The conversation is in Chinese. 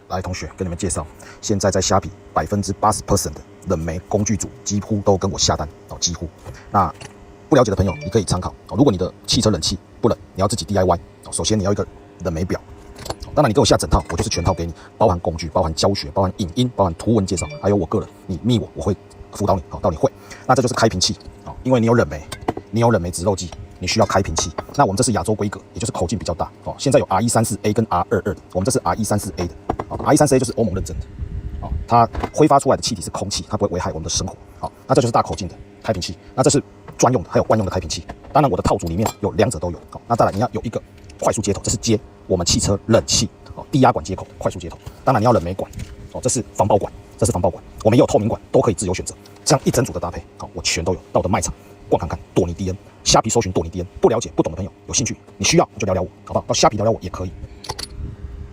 来，同学跟你们介绍，现在在虾皮80% 的冷媒工具组几乎都跟我下单哦，几乎。那不了解的朋友，你可以参考哦。如果你的汽车冷气不冷，你要自己 DIY 哦。首先你要一个冷媒表，当然你给我下整套，我就是全套给你，包含工具、包含教学、包含影音、包含图文介绍，还有我个人，你密我会辅导你，好到你会。那这就是开瓶器哦，因为你有冷媒，你有冷媒植漏剂。你需要开瓶器，那我们这是亚洲规格，也就是口径比较大哦。现在有 R134A 跟 R22的，我们这是 R134A 的，R134A 就是欧盟认证的，哦，它挥发出来的气体是空气，它不会危害我们的生活。好，那这就是大口径的开瓶器，那这是专用的，还有惯用的开瓶器。当然我的套组里面有两者都有。好，那再来你要有一个快速接头，这是接我们汽车冷气哦低压管接口的快速接头。当然你要冷媒管哦，这是防爆管，这是防爆管，我们也有透明管，都可以自由选择。这样一整组的搭配，好，我全都有。到我的卖场逛看看，朵尼迪恩，虾皮搜寻朵尼迪恩。不了解、不懂的朋友，有兴趣，你需要你就聊聊我，好不好？到虾皮聊聊我也可以。